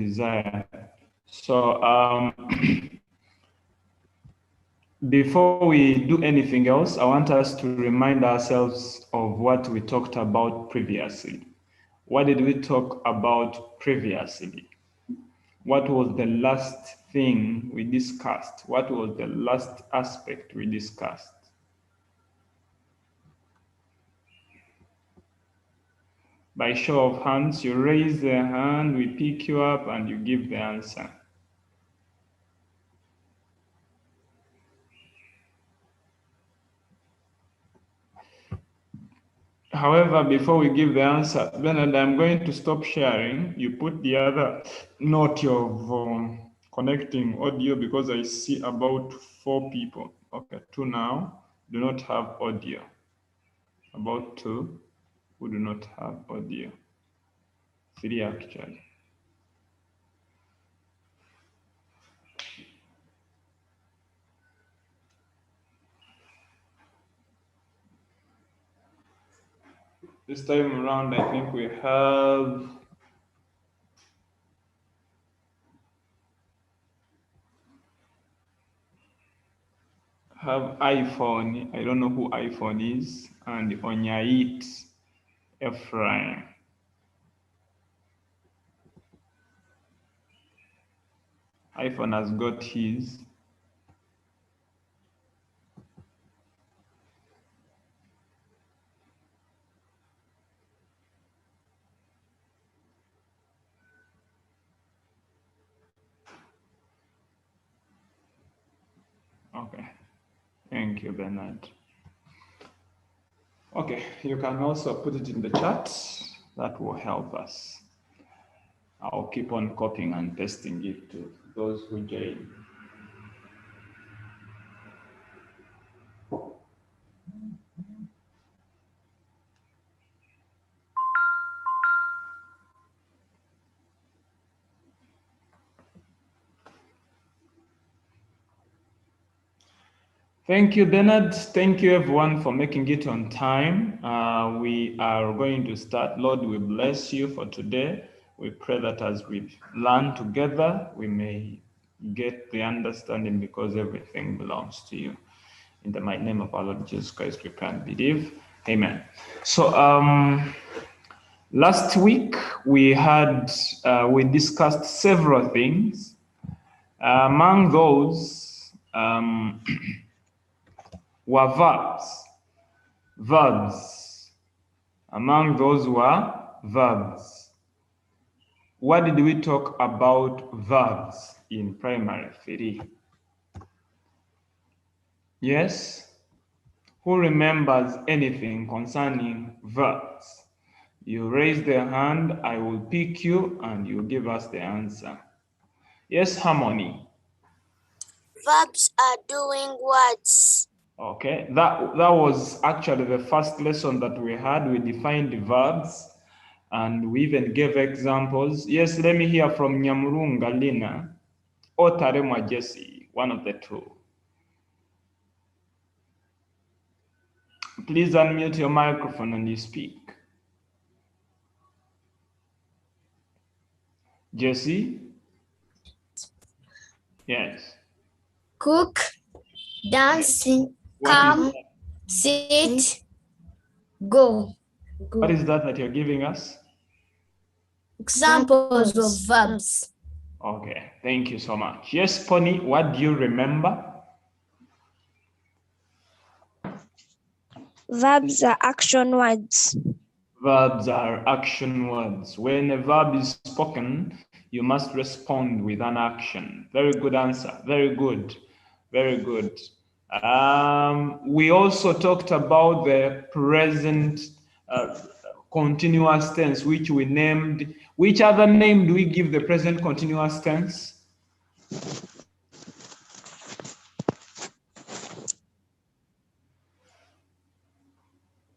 desire. So before we do anything else, I want us to remind ourselves of what we talked about previously. What did we talk about previously? What was the last thing we discussed? What was the last aspect we discussed? By show of hands, you raise the hand, we pick you up, and you give the answer. However, before we give the answer, Bernard, I'm going to stop sharing. You put the other note of connecting audio because I see about 4 people. Okay, 2 now do not have audio. About 2 who do not have audio. 3 actually. This time around, I think we have iPhone. I don't know who iPhone is, and Onyait Ephraim. iPhone has got his. Okay, thank you, Bernard. Okay, you can also put it in the chat. That will help us. I'll keep on copying and pasting it to those who join. Thank you, Bernard. Thank you, everyone, for making it on time. We are going to start. Lord, we bless you for today. We pray that as we learn together, we may get the understanding because everything belongs to you. In the mighty name of our Lord Jesus Christ, we pray and believe. Amen. So last week we discussed several things. Among those were verbs. Verbs. Among those were verbs. What did we talk about verbs in primary 3? Yes? Who remembers anything concerning verbs? You raise the hand, I will pick you, and you give us the answer. Yes, Harmony? Verbs are doing words. Okay, that was actually the first lesson that we had. We defined the verbs and we even gave examples. Yes, let me hear from Nyamurunga Lina or Taremwa Jesse, one of the two. Please unmute your microphone and you speak. Jesse? Yes. Cook, dance, come, sit, go. What is that you're giving us? Examples of verbs. Okay, thank you so much. Yes, Pony, what do you remember? Verbs are action words. Verbs are action words. When a verb is spoken, you must respond with an action. Very good answer. Very good. Very good. We also talked about the present continuous tense, which we named. Which other name do we give the present continuous tense?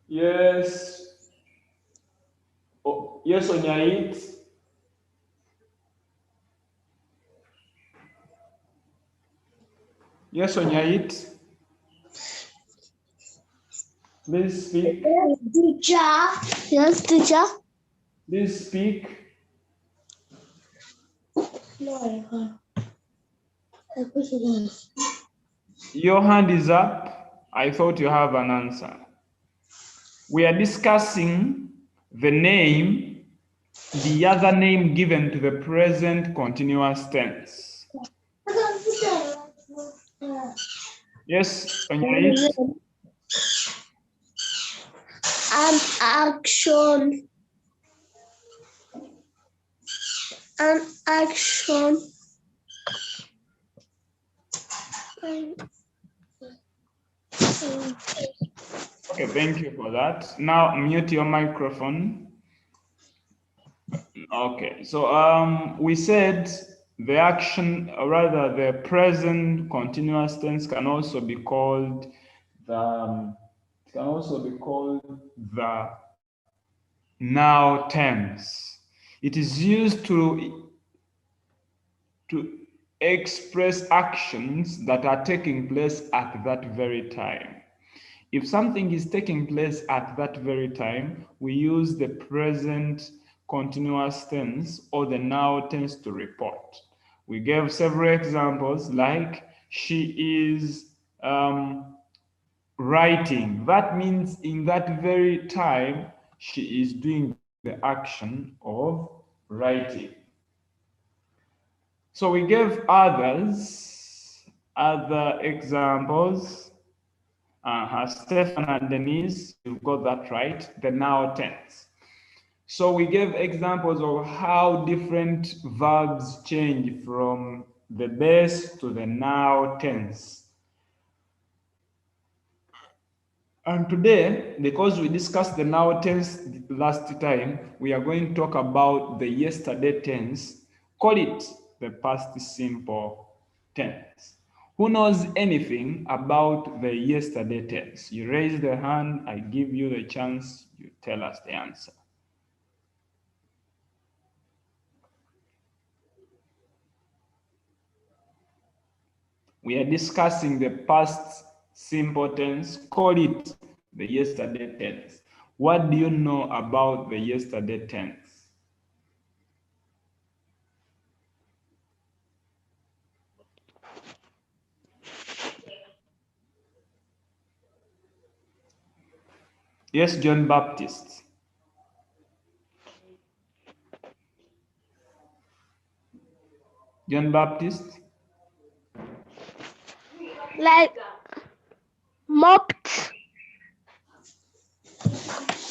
Yes. Oh, yes, Onyait. Yes, Onyait. Please speak. Teacher. Yes, teacher. Please speak. Your hand is up. I thought you have an answer. We are discussing the name, the other name given to the present continuous tense. Yes, on your list. An action. An action. Okay, thank you for that. Now mute your microphone. Okay, so we said the action, or rather the present continuous tense can also be called the now tense. It is used to express actions that are taking place at that very time. If something is taking place at that very time, we use the present continuous tense or the now tense to report. We gave several examples like she is writing. That means in that very time, she is doing the action of writing. So we gave other examples. Stefan and Denise, you got that right, the now tense. So we gave examples of how different verbs change from the base to the now tense. And today, because we discussed the now tense last time, we are going to talk about the yesterday tense. Call it the past simple tense. Who knows anything about the yesterday tense? You raise the hand, I give you the chance, you tell us the answer. We are discussing the past simple tense. Call it the yesterday tense. What do you know about the yesterday tense? Yes, John Baptist. John Baptist? Like mopped.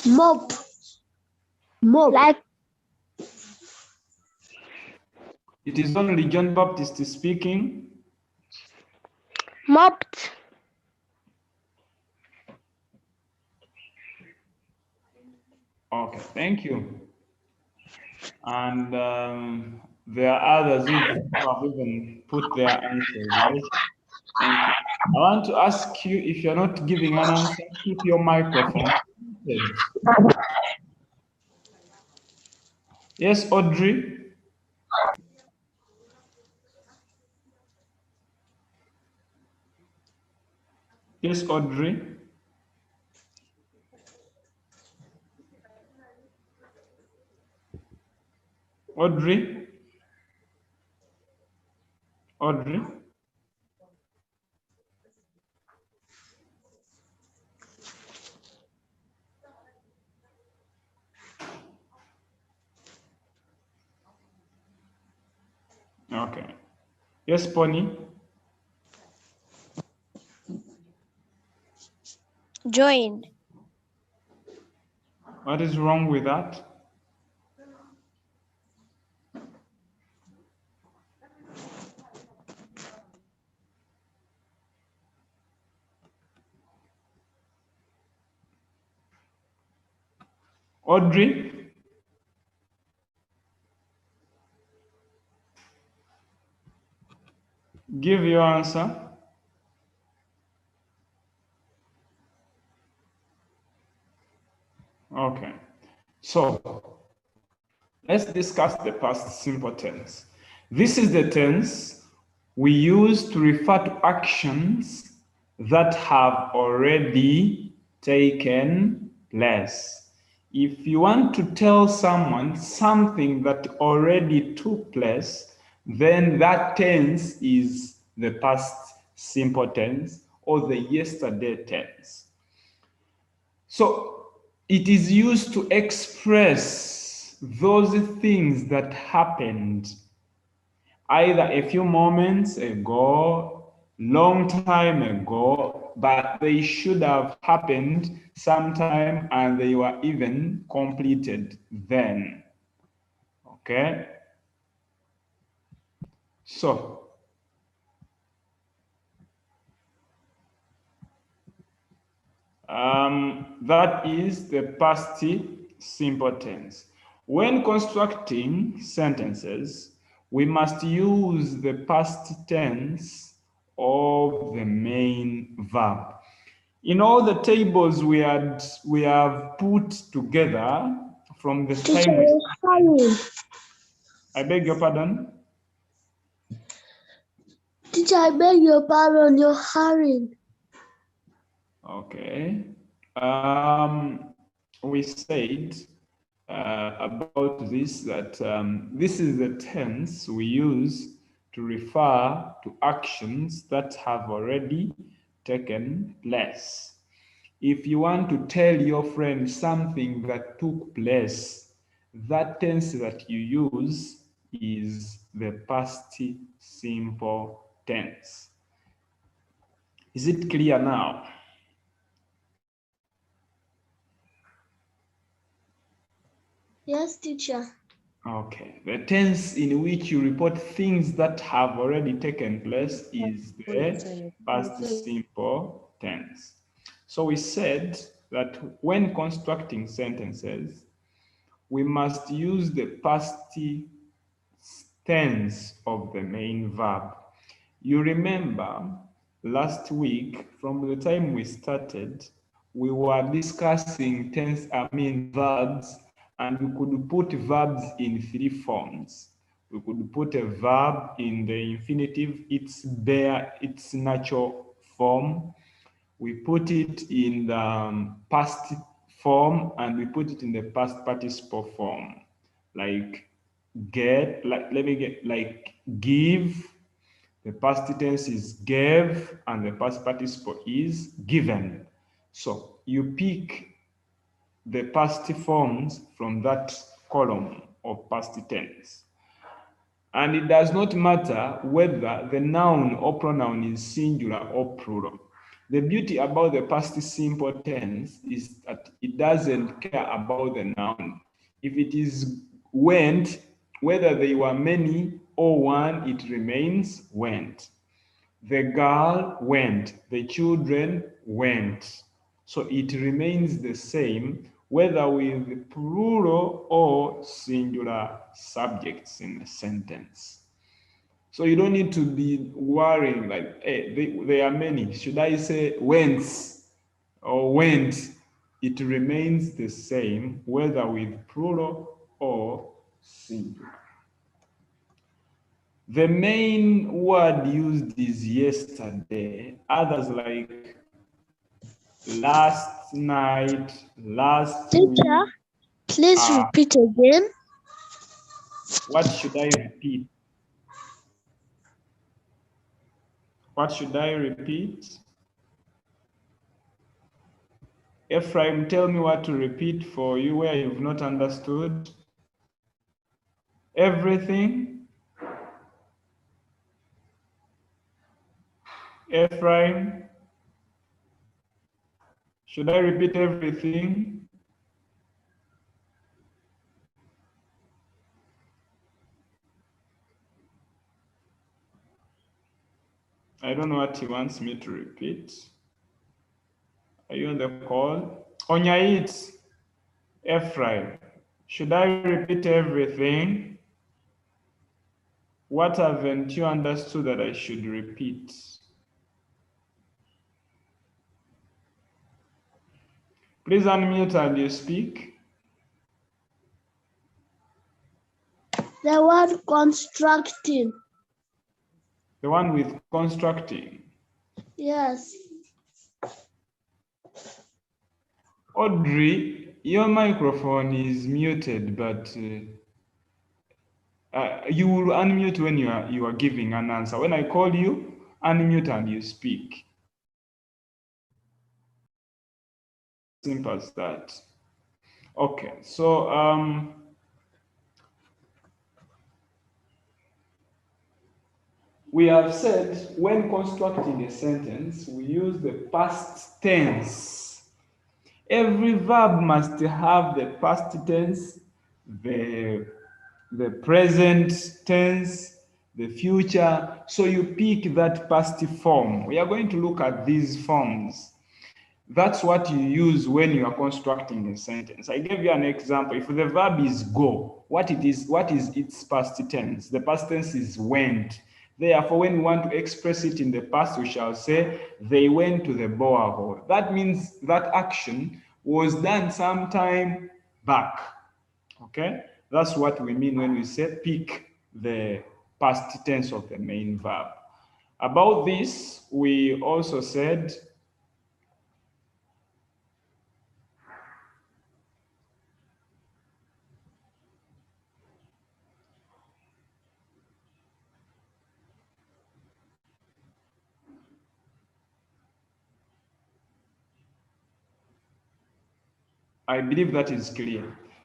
Mop. Like It is only John Baptist speaking. mopped. Okay, thank you. And there are others who have even put their answers, right? Thank you. I want to ask you, if you're not giving an answer, keep your microphone muted. Yes, Audrey? Yes, Audrey? Audrey? Audrey? Okay. Yes, Pony? Join. What is wrong with that? Audrey? Give your answer. Okay. So, let's discuss the past simple tense. This is the tense we use to refer to actions that have already taken place. If you want to tell someone something that already took place, then that tense is the past simple tense or the yesterday tense. So it is used to express those things that happened either a few moments ago, long time ago, but they should have happened sometime and they were even completed then. Okay? So, that is the past simple tense. When constructing sentences, we must use the past tense of the main verb. In all the tables we have put together from the Teacher, time we you're started. hurrying. I beg your pardon? Teacher, I beg your pardon, you're hurrying. Okay. We said about this that this is the tense we use to refer to actions that have already taken place. If you want to tell your friend something that took place, that tense that you use is the past simple tense. Is it clear now? Yes, teacher. Okay. The tense in which you report things that have already taken place is the past simple tense. So we said that when constructing sentences, we must use the past tense of the main verb. You remember last week, from the time we started, we were discussing verbs, and we could put verbs in three forms. We could put a verb in the infinitive, its natural form. We put it in the past form, and we put it in the past participle form, like give. The past tense is gave, and the past participle is given. So you pick the past forms from that column of past tense. And it does not matter whether the noun or pronoun is singular or plural. The beauty about the past simple tense is that it doesn't care about the noun. If it is went, whether they were many or one, it remains went. The girl went, the children went. So it remains the same whether with plural or singular subjects in a sentence. So you don't need to be worrying like, hey, there are many. Should I say wents or went? It remains the same whether with plural or singular. The main word used is yesterday. Others like last night, last Teacher, week. please repeat again. What should I repeat? What should I repeat? Ephraim, tell me what to repeat for you where you've not understood. Everything? Ephraim? Should I repeat everything? I don't know what he wants me to repeat. Are you on the call? Onyait, Ephraim, should I repeat everything? What haven't you understood that I should repeat? Please unmute and you speak. The word constructing. The one with constructing. Yes. Audrey, your microphone is muted, but You will unmute when you are giving an answer. When I call you, unmute and you speak. Simple as that. Okay, so we have said when constructing a sentence, we use the past tense. Every verb must have the past tense, the present tense, the future. So you pick that past form. We are going to look at these forms. That's what you use when you are constructing a sentence. I gave you an example. If the verb is go, what is its past tense? The past tense is went. Therefore, when we want to express it in the past, we shall say they went to the borehole. That means that action was done sometime back. Okay? That's what we mean when we say pick the past tense of the main verb. About this, we also said I believe that is clear.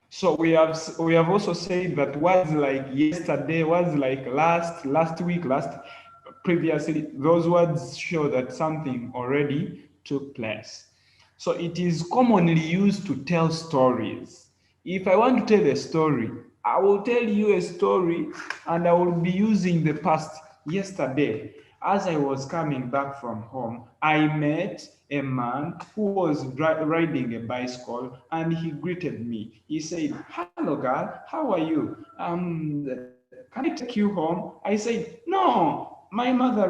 So we have also said that words like yesterday, words like last week, previously, those words show that something already took place. So it is commonly used to tell stories. If I want to tell a story, I will tell you a story and I will be using the past. Yesterday, as I was coming back from home, I met a man who was riding a bicycle and he greeted me. He said, "Hello, girl, how are you? Can I take you home?" I said, "No, my mother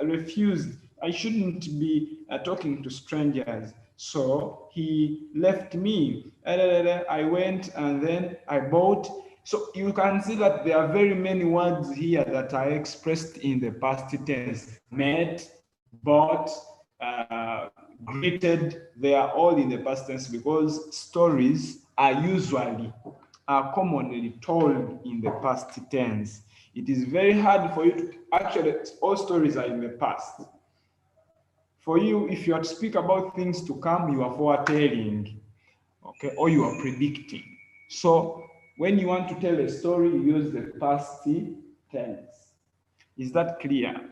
refused. I shouldn't be talking to strangers." So he left me. I went and then I bought. So you can see that there are very many words here that are expressed in the past tense. Met, bought, greeted, they are all in the past tense because stories are commonly told in the past tense. It is very hard for you to actually, all stories are in the past. For you, if you are to speak about things to come, you are foretelling, okay, or you are predicting. So when you want to tell a story, you use the past tense. Is that clear?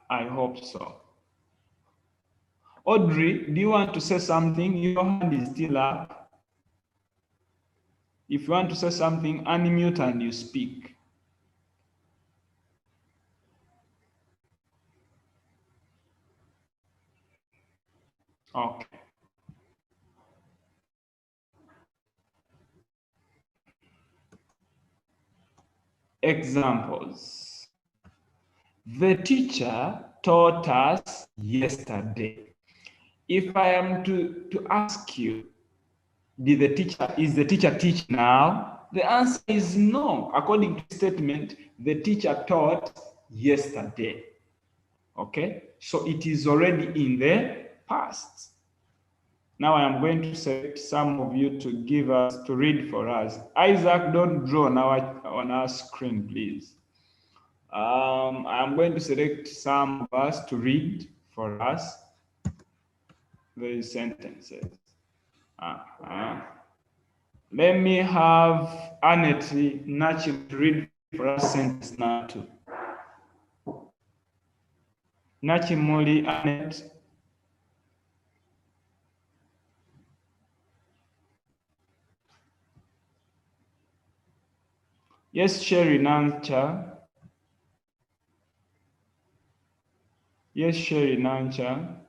I hope so. Audrey, do you want to say something? Your hand is still up. If you want to say something, unmute and you speak. Okay. Examples. The teacher taught us yesterday. If I am to ask you, is the teacher teach now? The answer is no. According to the statement, the teacher taught yesterday. Okay, so it is already in the past. Now I am going to select some of you to read for us. Isaac, don't draw on our screen, please. I'm going to select some of us to read for us these sentences. Let me have Annette Nachi read for us sentence number 2. Nachi Moli, Annette. Yes, Sherry Nancha. Yes, Sherry Nancha.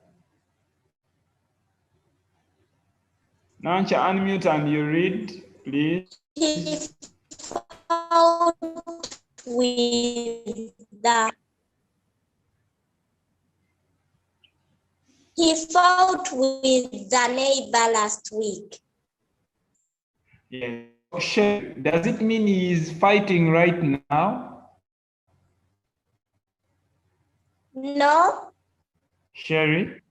Nancha, unmute and you read, please. He fought with the neighbor last week. Yes. Sherry, does it mean he is fighting right now? No. Sherry?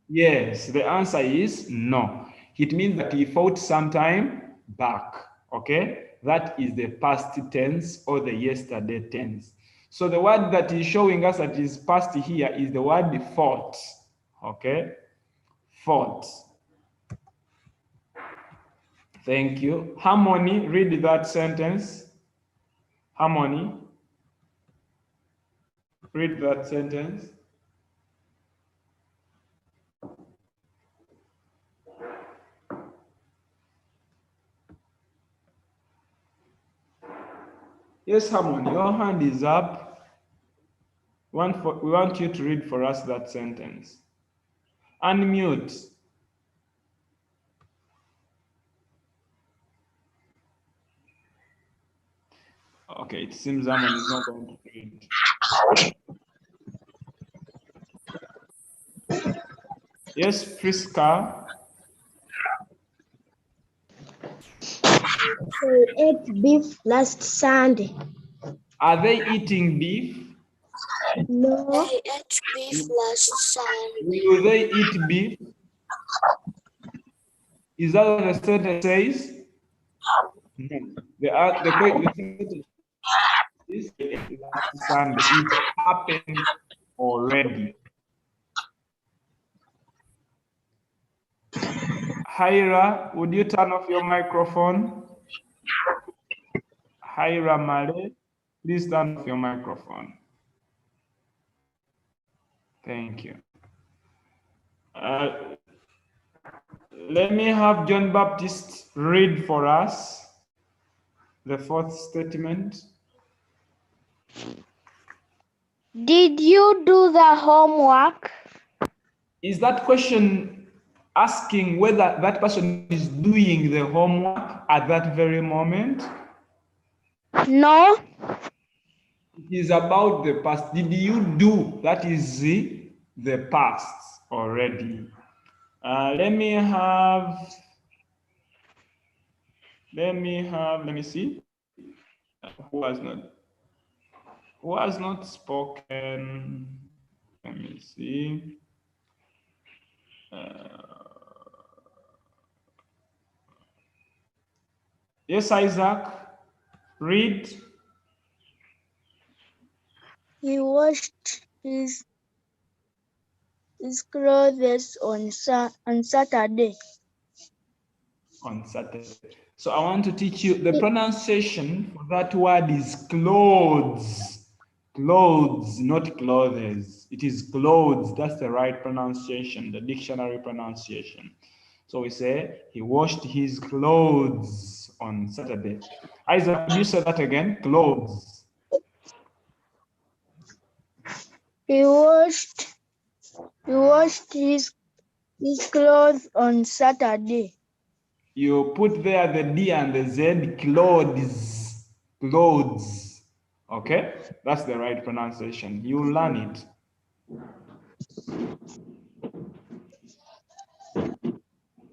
Yes, the answer is no. It means that he fought sometime back. Okay, that is the past tense or the yesterday tense. So the word that is showing us that is past here is the word fought. Okay, fought. Thank you. Harmony, read that sentence. Harmony, read that sentence. Yes, Harmony, your hand is up. We want you to read for us that sentence. Unmute. Okay, it seems Harmony is not going to read. Yes, Friska. They ate beef last Sunday. Are they eating beef? No. They ate beef last Sunday. Will they eat beef? Is that what the sentence says? No. The sentence is last Sunday. It happened already. Hira, would you turn off your microphone? Hira Male, please turn off your microphone. Thank you. Let me have John Baptist read for us the fourth statement. Did you do the homework? Is that question asking whether that person is doing the homework at that very moment? No. It is about the past. Did you do? That is the past already. Let me see. Who has not spoken? Let me see. Yes, Isaac, read. He washed his clothes on Saturday. On Saturday. So I want to teach you the pronunciation for that word is clothes. Clothes, not clothes. It is clothes. That's the right pronunciation, the dictionary pronunciation. So we say he washed his clothes on Saturday. Isaac, could you say that again? Clothes. He washed his clothes on Saturday. You put there the D and the Z, clothes. Clothes. Okay? That's the right pronunciation. You learn it.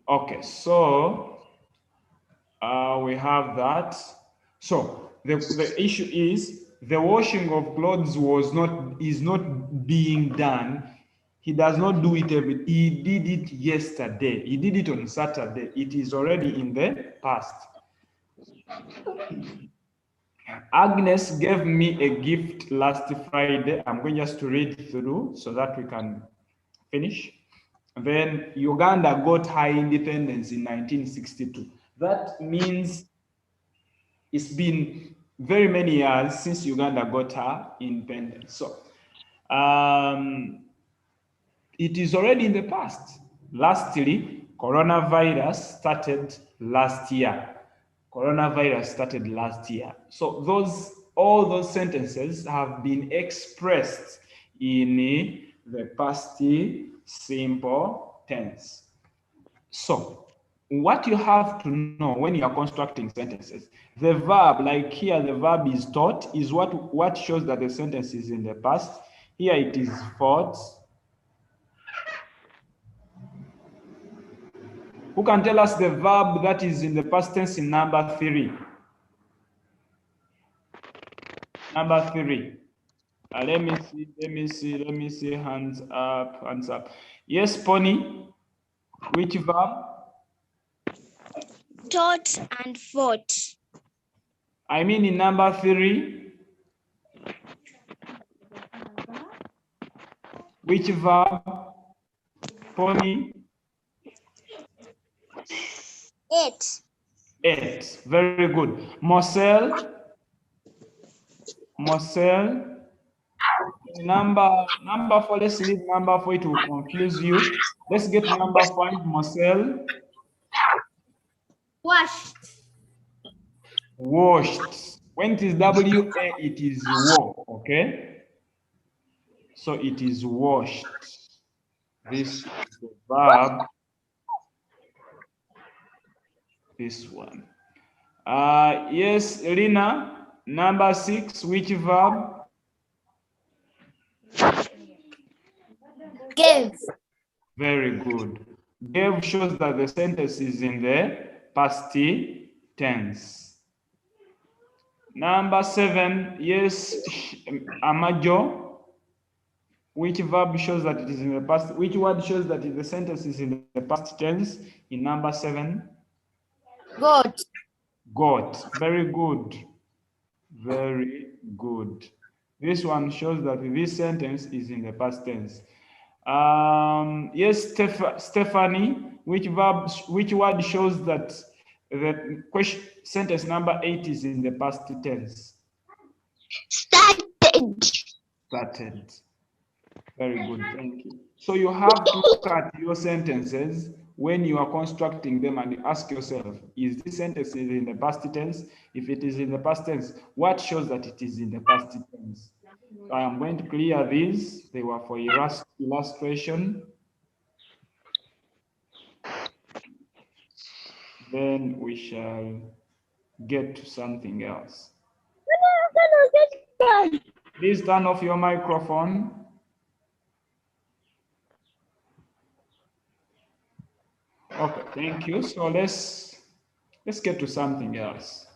Okay, so we have that. So the issue is the washing of clothes is not being done. He does not do it he did it yesterday. He did it on Saturday. It is already in the past. Agnes gave me a gift last Friday. I'm going just to read through so that we can finish. Then Uganda got her independence in 1962. That means it's been very many years since Uganda got her independence. So it is already in the past. Lastly, coronavirus started last year. Coronavirus started last year. So all those sentences have been expressed in the past simple tense. So what you have to know when you are constructing sentences, the verb, like here the verb is taught, is what shows that the sentence is in the past. Here it is fought. Who can tell us the verb that is in the past tense in number 3? Number 3. Let me see, hands up. Yes, Pony, which verb? taught and fought. I mean in number 3. Which verb? Pony? Ate. Ate. Very good. Mosel? Mosel? Number 4, let's leave number 4, it will confuse you. Let's get number 5, Mosel. Washed. Washed. When it is W-A, it is wa, okay? So it is washed. This is the verb. This one. Yes, Lina, number 6, which verb? Gave. Very good. Gave shows that the sentence is in the past tense. Number 7, yes, Amajo. Which verb shows that it is in the past? Which word shows that the sentence is in the past tense in number 7? Got. Got. Very good. Very good. This one shows that this sentence is in the past tense. Yes, Stephanie, which word shows that the question sentence number 8 is in the past tense? Started. Started. Very good, thank you. So you have to look at your sentences when you are constructing them and you ask yourself, is this sentence in the past tense? If it is in the past tense, what shows that it is in the past tense? So I am going to clear these. They were for illustration. Then we shall get to something else. Please turn off your microphone. Okay, thank you. So let's get to something else.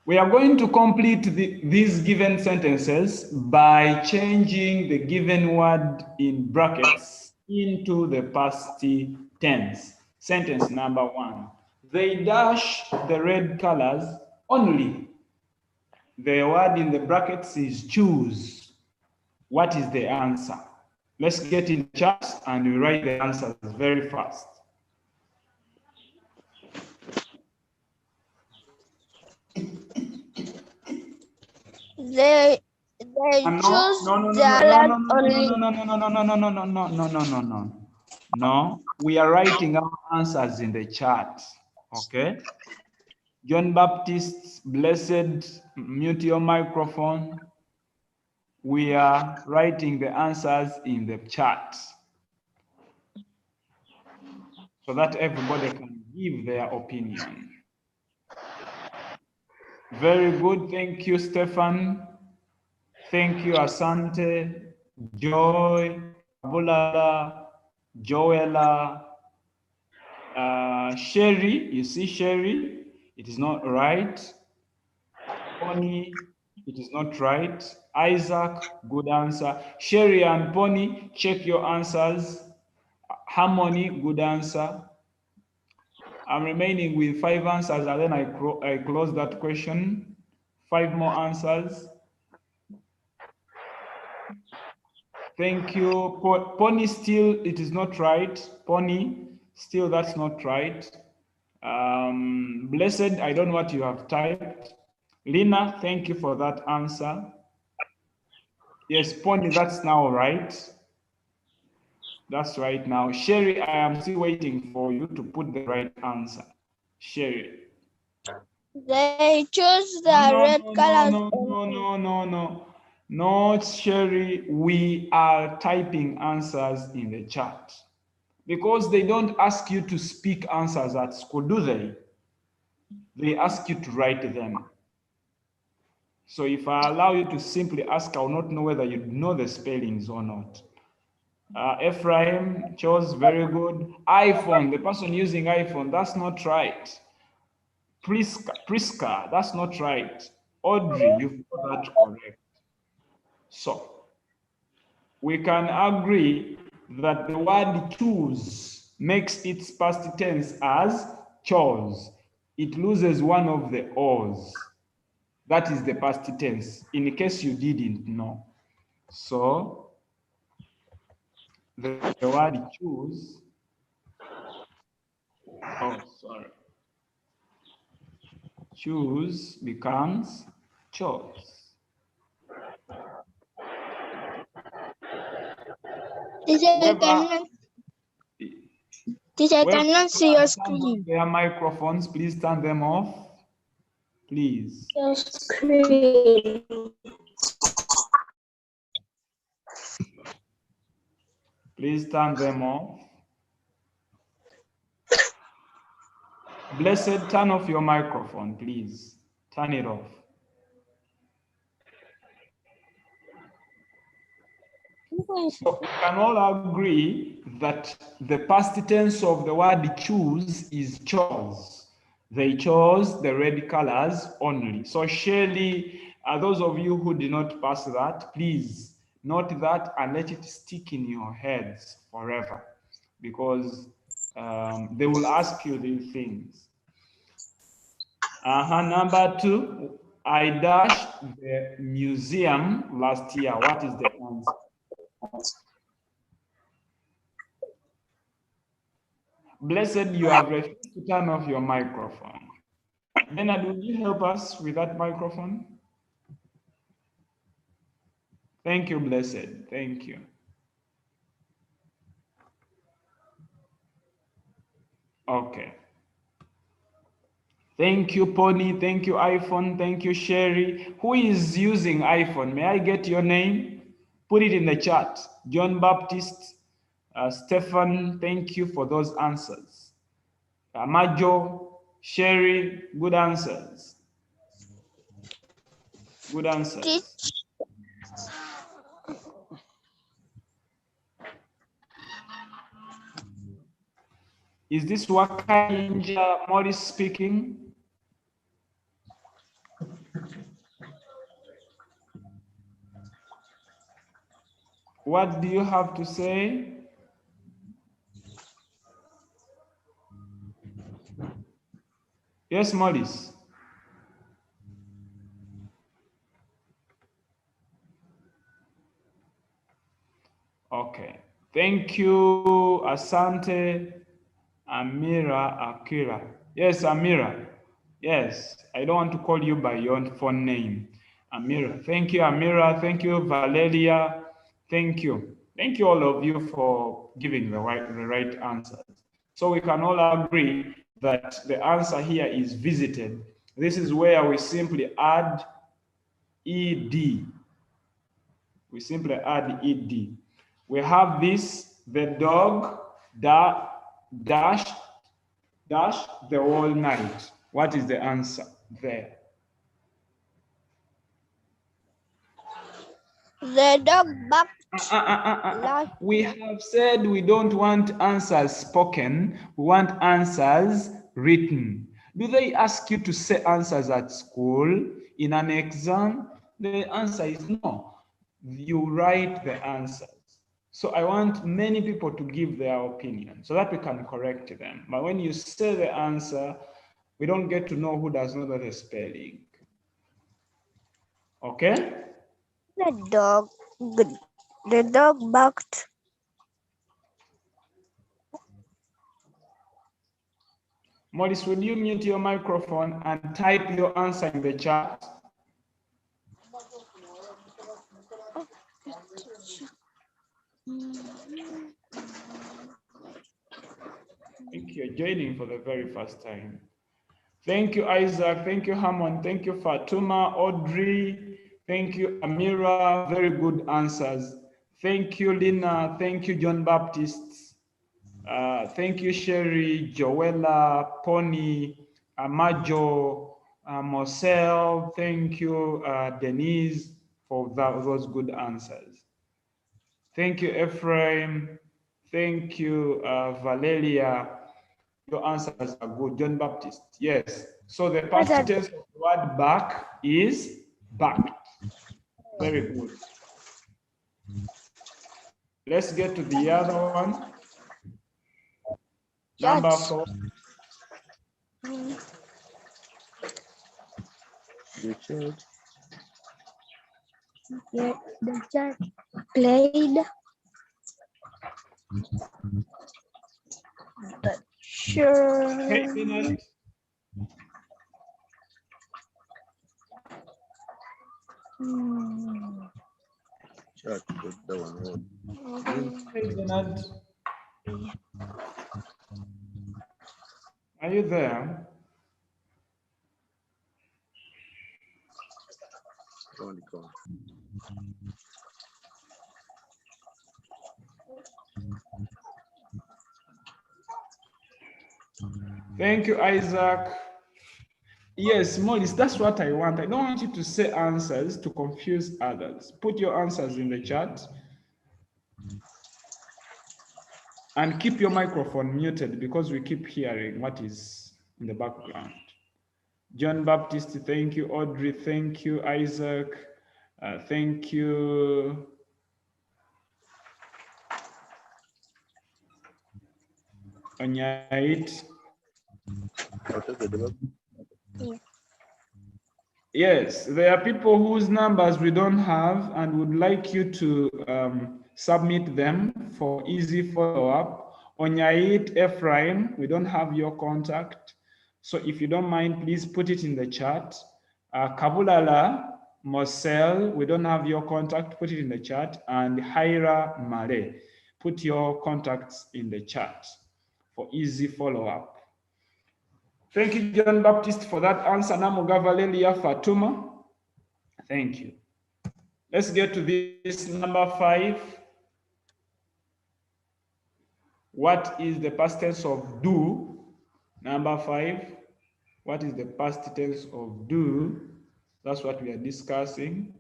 We are going to complete these given sentences by changing the given word in brackets into the past tense. Sentence number 1. They dash the red colors only. The word in the brackets is choose. What is the answer? Let's get in chat and we write the answers very fast. They choose the red only. No, we are writing our answers in the chat. Okay. John Baptist, blessed, mute your microphone. We are writing the answers in the chat so that everybody can give their opinion. Very good. Thank you, Stefan. Thank you, Asante, Joy, Bulala, Joella, Sherry. You see Sherry? It is not right. Pony, it is not right. Isaac, good answer. Sherry and Pony, check your answers. Harmony, good answer. I'm remaining with 5 answers and then I close that question. 5 more answers. Thank you. Pony, still, it is not right. Pony, still, that's not right. Blessed, I don't know what you have typed. Lina, thank you for that answer. Yes, Pony, that's now right. That's right now. Sherry, I am still waiting for you to put the right answer. Sherry. They chose the red colors. No. Not Sherry. We are typing answers in the chat. Because they don't ask you to speak answers at school, do they? They ask you to write them. So if I allow you to simply ask, I will not know whether you know the spellings or not. Ephraim chose very good. iPhone, the person using iPhone, that's not right. Priska, that's not right. Audrey, you've got that correct. So we can agree that the word choose makes its past tense as chose. It loses one of the O's. That is the past tense, in case you didn't know. So the word choose, choose becomes chose. Teacher, I cannot see your screen. Their microphones, please turn them off. Please. Your screen. Please turn them off. Blessed, turn off your microphone, please. Turn it off. So we can all agree that the past tense of the word choose is chose. They chose the red colors only. So Shelley, those of you who did not pass that, please note that and let it stick in your heads forever, because they will ask you these things. Number 2, I dashed the museum last year. What is the answer? Blessed, you have refused to turn off your microphone. Bernard, would you help us with that microphone? Thank you, Blessed. Thank you. Okay. Thank you, Pony. Thank you, iPhone. Thank you, Sherry. Who is using iPhone? May I get your name? Put it in the chat. John Baptist, Stefan, thank you for those answers. Majo, Sherry, good answers. Good answers. Is this Yaaka Morris speaking? What do you have to say? Yes, Morris. Okay. Thank you, Asante, Amira, Akira. Yes, Amira. Yes, I don't want to call you by your phone name. Amira. Thank you, Amira. Thank you, Valeria. Thank you. Thank you, all of you, for giving the right answers. So we can all agree that the answer here is visited. This is where we simply add ed. We simply add ed. We have this, the dog dashed the whole night. What is the answer there? The dog barked. We have said we don't want answers spoken, we want answers written. Do they ask you to say answers at school in an exam? The answer is no. You write the answers. So I want many people to give their opinion so that we can correct them. But when you say the answer, we don't get to know who does not know the spelling. Okay? The dog barked. Maurice, will you mute your microphone and type your answer in the chat? I think you're joining for the very first time. Thank you, Isaac. Thank you, Hammond. Thank you, Fatuma, Audrey. Thank you, Amira. Very good answers. Thank you, Lina. Thank you, John Baptist. Thank you, Sherry, Joella, Pony, Majo, Marcel. Thank you, Denise, for those good answers. Thank you, Ephraim. Thank you, Valeria. Your answers are good. John Baptist, yes. So the past tense of the word back is backed. Very good. Let's get to the other one. Number 4. The chat. The chat played. But sure. Hey, Bernard. Chat. Put that one on. Hey, Bernard. Are you there? Go on, go on. Thank you, Isaac. Yes, Mollis, that's what I want. I don't want you to say answers to confuse others. Put your answers in the chat and keep your microphone muted because we keep hearing what is in the background. John Baptist, thank you. Audrey, thank you. Isaac, thank you. Onyait. I'll take the debug. Yes, there are people whose numbers we don't have and would like you to submit them for easy follow-up. Onyait Ephraim, we don't have your contact. So if you don't mind, please put it in the chat. Kabulala Mosel, we don't have your contact, put it in the chat. And Haira Mare, put your contacts in the chat for easy follow-up. Thank you, John Baptist, for that answer. Namugavalelia Fatuma. Thank you. Let's get to this number 5. What is the past tense of do? Number 5. What is the past tense of do? That's what we are discussing.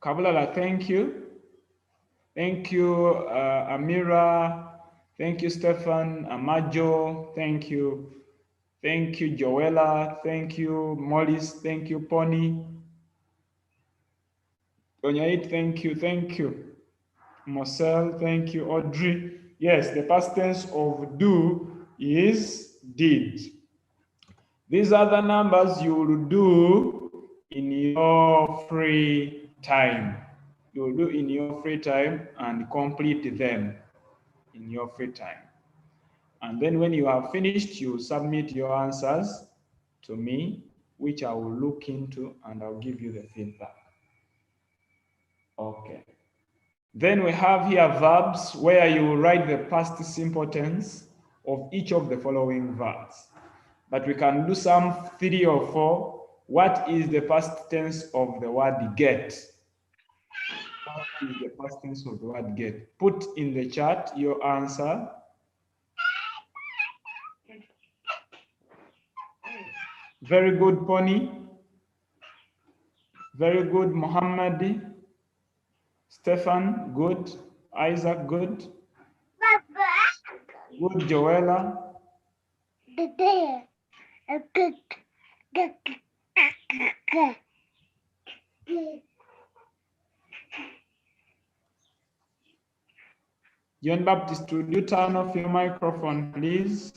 Kabulala, thank you. Thank you, Amira. Thank you, Stefan. Amajo, thank you. Thank you, Joella. Thank you, Mollis. Thank you, Pony. Onyait, thank you. Thank you. Marcel, thank you. Audrey. Yes, the past tense of do is did. These are the numbers you will do in your free time. You will do in your free time and complete them in your free time. And then when you have finished, you submit your answers to me, which I will look into and I'll give you the feedback. Okay. Then we have here verbs where you will write the past simple tense of each of the following verbs. But we can do some 3 or 4. What is the past tense of the word get? What is the past tense of the word get? Put in the chat your answer. Very good, Pony. Very good, Muhammad. Stefan, good. Isaac, good. Good, Joella. John Baptist, would you turn off your microphone, please?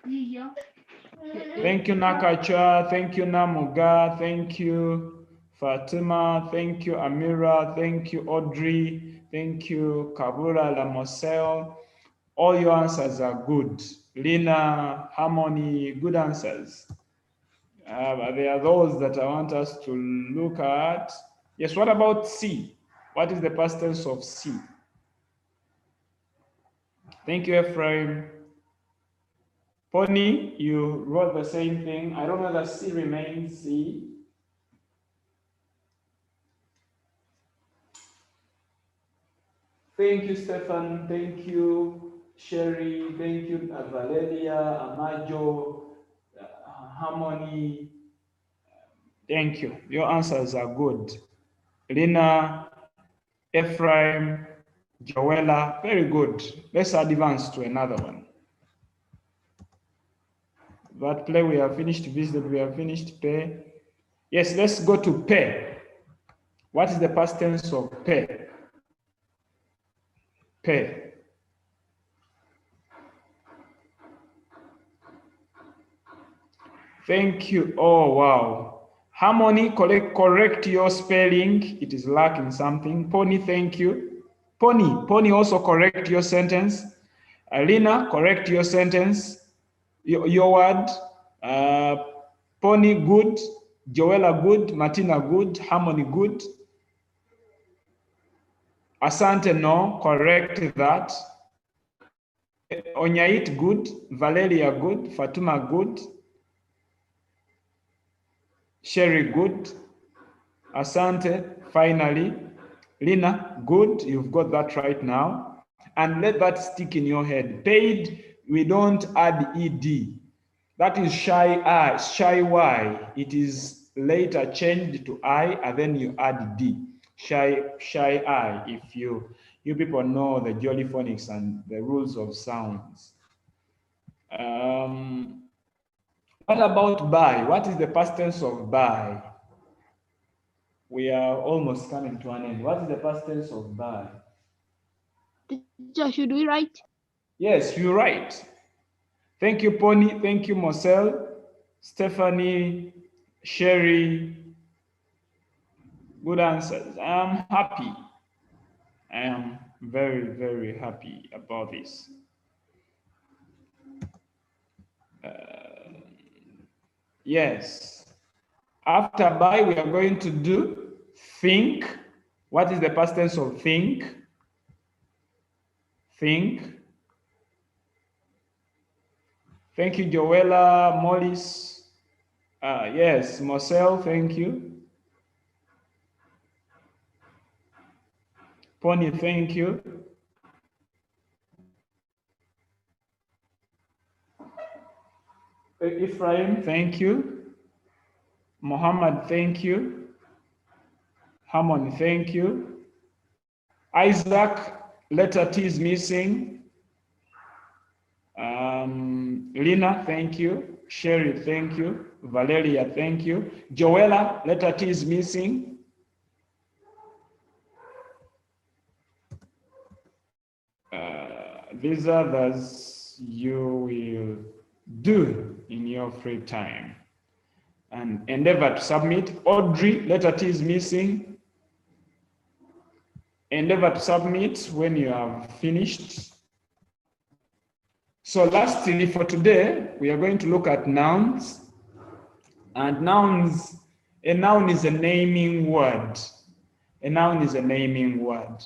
Thank you, Nakacha. Thank you, Namuga. Thank you, Fatima. Thank you, Amira. Thank you, Audrey. Thank you, Kabura Lamosel. All your answers are good. Lina, Harmony, good answers. But there are those that I want us to look at. Yes, what about C? What is the past tense of C? Thank you, Ephraim. Pony, you wrote the same thing. I don't know that C remains C. Thank you, Stefan. Thank you, Sherry. Thank you, Valeria, Amajo, Harmony. Thank you. Your answers are good. Lina, Ephraim, Joella, very good. Let's advance to another one. That play we have finished, visit we have finished, pay. Yes, let's go to pay. What is the past tense of pay? Pay. Thank you. Oh, wow. Harmony, correct your spelling. It is lacking something. Pony, thank you. Pony, also correct your sentence. Alina, correct your sentence. Your word. Pony, good. Joella, good. Martina, good. Harmony, good. Asante, no. Correct that. Onyait, good. Valeria, good. Fatuma, good. Sherry, good. Asante, finally. Lina, good. You've got that right now. And let that stick in your head. Paid, we don't add ed. That is shy I, shy y. It is later changed to I, and then you add d. Shy I. If you people know the jolly phonics and the rules of sounds. What about buy? What is the past tense of buy? We are almost coming to an end. What is the past tense of buy? Teacher, should we write? Yes, you're right. Thank you, Pony. Thank you, Marcel, Stephanie, Sherry. Good answers. I am happy. I am very, very happy about this. Yes. After buy, we are going to do think. What is the past tense of think? Think. Thank you, Joella, Mollis. Yes, Marcel, thank you. Pony, thank you. Ephraim, thank you. Muhammad, thank you. Harmon, thank you. Isaac, letter T is missing. Lina, thank you. Sherry, thank you. Valeria, thank you. Joella, letter T is missing. These others you will do in your free time. And endeavor to submit. Audrey, letter T is missing. Endeavor to submit when you have finished. So lastly, for today, we are going to look at nouns. And nouns, a noun is a naming word. A noun is a naming word.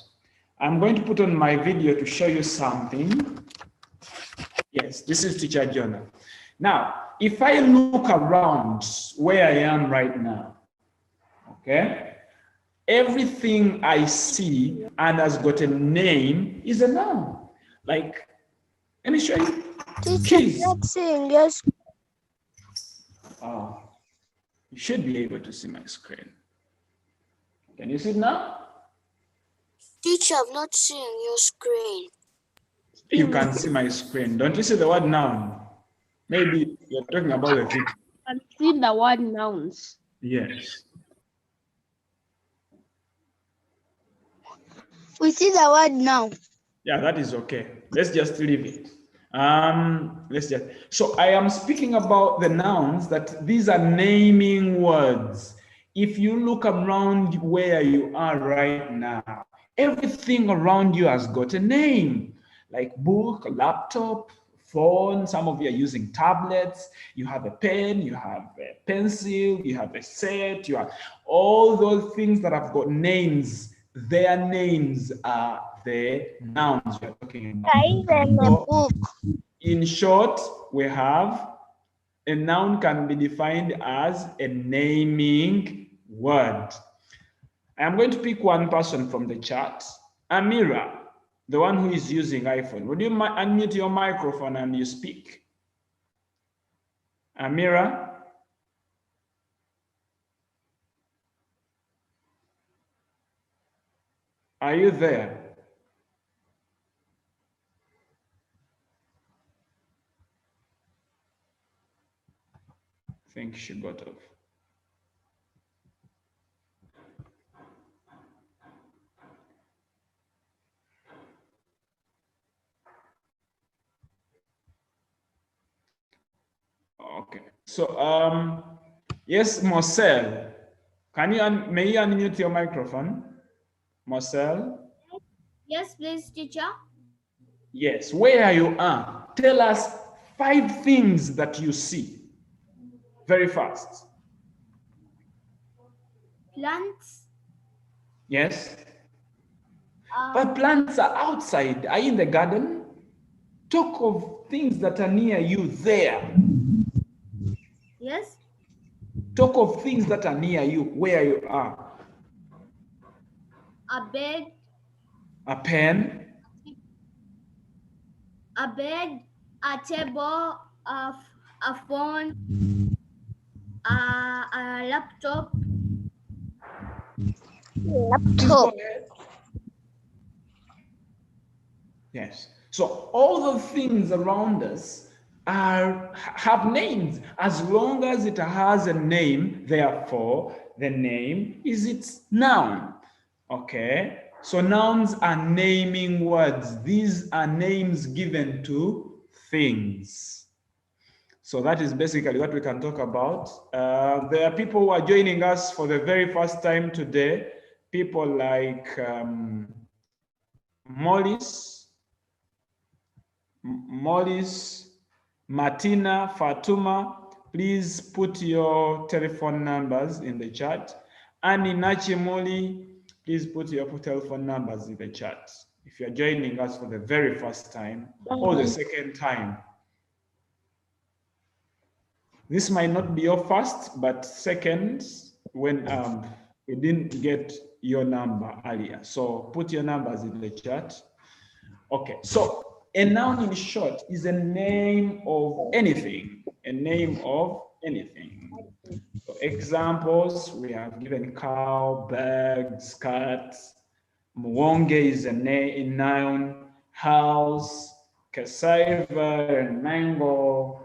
I'm going to put on my video to show you something. Yes, this is Teacher Jonah. Now, if I look around where I am right now, okay, everything I see and has got a name is a noun. Like, let me show you. Teacher, not seeing your screen. Oh, you should be able to see my screen. Can you see it now? Teacher, I'm not seeing your screen. You can see my screen. Don't you see the word noun? Maybe you're talking about the video. I see the word nouns. Yes. We see the word now. Yeah, that is okay. Let's just leave it. So I am speaking about the nouns, that these are naming words. If you look around where you are right now, everything around you has got a name, like book, laptop, phone. Some of you are using tablets. You have a pen, you have a pencil, you have a set, you have all those things that have got names. Their names are the nouns we're talking about. So, in short, we have a noun can be defined as a naming word. I'm going to pick one person from the chat. Amira, the one who is using iPhone. Would you unmute your microphone and you speak? Amira? Are you there? I think she got off. Okay. So, yes, Marcel, may you unmute your microphone? Marcel? Yes, please, teacher. Yes, where you are, tell us 5 things that you see. Very fast. Plants. Yes. But plants are outside. Are you in the garden? Talk of things that are near you there. Yes. Talk of things that are near you where you are. A bed. A pen. A bed. A table. A phone. A laptop. Laptop. Yes. So all the things around us have names. As long as it has a name, therefore, the name is its noun. Okay. So nouns are naming words. These are names given to things. So that is basically what we can talk about. There are people who are joining us for the very first time today. People like Mollis, Martina, Fatuma. Please put your telephone numbers in the chat. Annie Nachimoli, please put your telephone numbers in the chat. If you're joining us for the very first time or the second time. This might not be your first, but second, when we didn't get your number earlier. So put your numbers in the chat. Okay, so a noun in short is a name of anything, a name of anything. So examples, we have given cow, birds, cat. Mwonge is a noun, house, cassava and mango.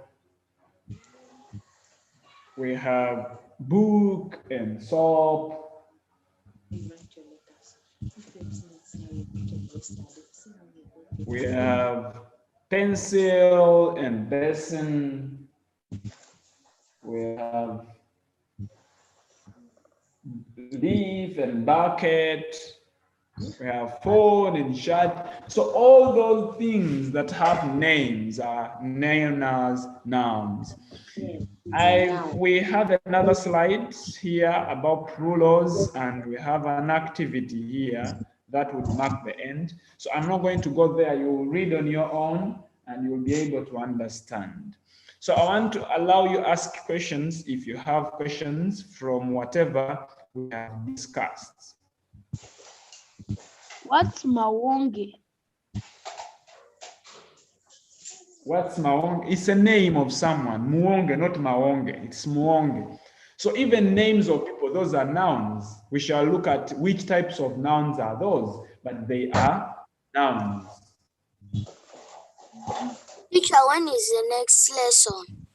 We have book and soap. We have pencil and basin. We have leaf and bucket. We have phone and shirt. So all those things that have names are named as nouns. We have another slide here about plurals, and we have an activity here that would mark the end. So I'm not going to go there. You will read on your own and you'll be able to understand. So I want to allow you ask questions if you have questions from whatever we have discussed. What's Mawonge? What's Mawonge? It's a name of someone. Muonge, not Mawonge. It's Muonge. So even names of people, those are nouns. We shall look at which types of nouns are those, but they are nouns. Teacher, when is the next lesson?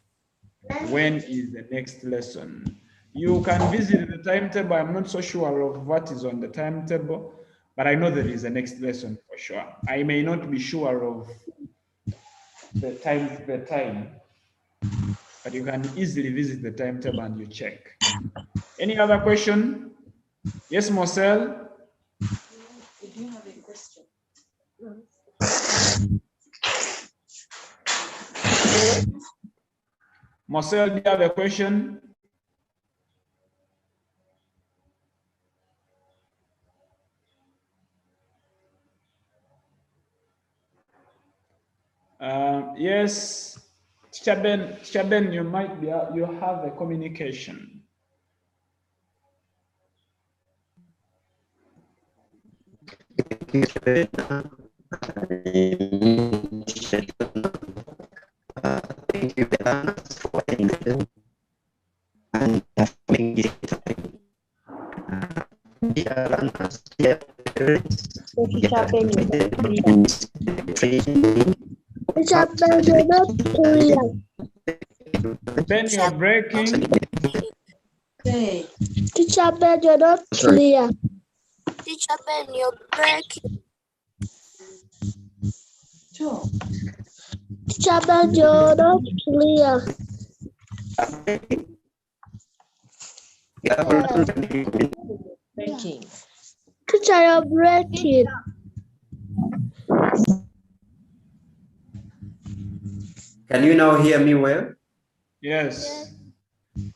When is the next lesson? You can visit the timetable. I'm not so sure of what is on the timetable, but I know there is a next lesson for sure. I may not be sure of the time, but you can easily visit the timetable and you check. Any other question? Yes, Marcel? Did you have a question? Marcel, do you have a question? Yes, Teacher Ben, you might be, you have a communication. Thank you very much for anything. And Ben, you're breaking. Hey. Teacher Ben, you're not clear. Teacher Ben, you're breaking. Sure. Teacher Ben, you're not clear. Breaking. Teacher, you're breaking. Can you now hear me well? Yes.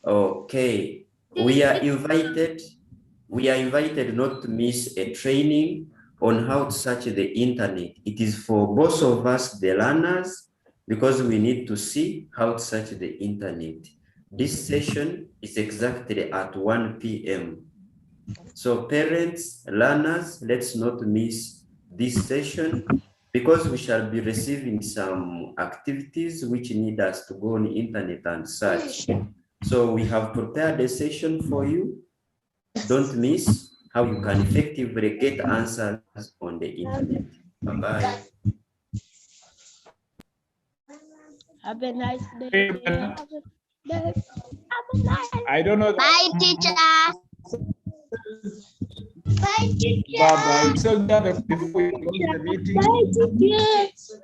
Okay. We are invited not to miss a training on how to search the internet. It is for both of us, the learners, because we need to see how to search the internet. This session is exactly at 1 p.m. So parents, learners, let's not miss this session because we shall be receiving some activities which need us to go on the internet and search. So we have prepared a session for you. Don't miss how you can effectively get answers on the internet. Bye-bye. Have a nice day. I don't know. Bye, teacher. Bye, teacher. Bye-bye. So before we close the meeting, Bye, teacher.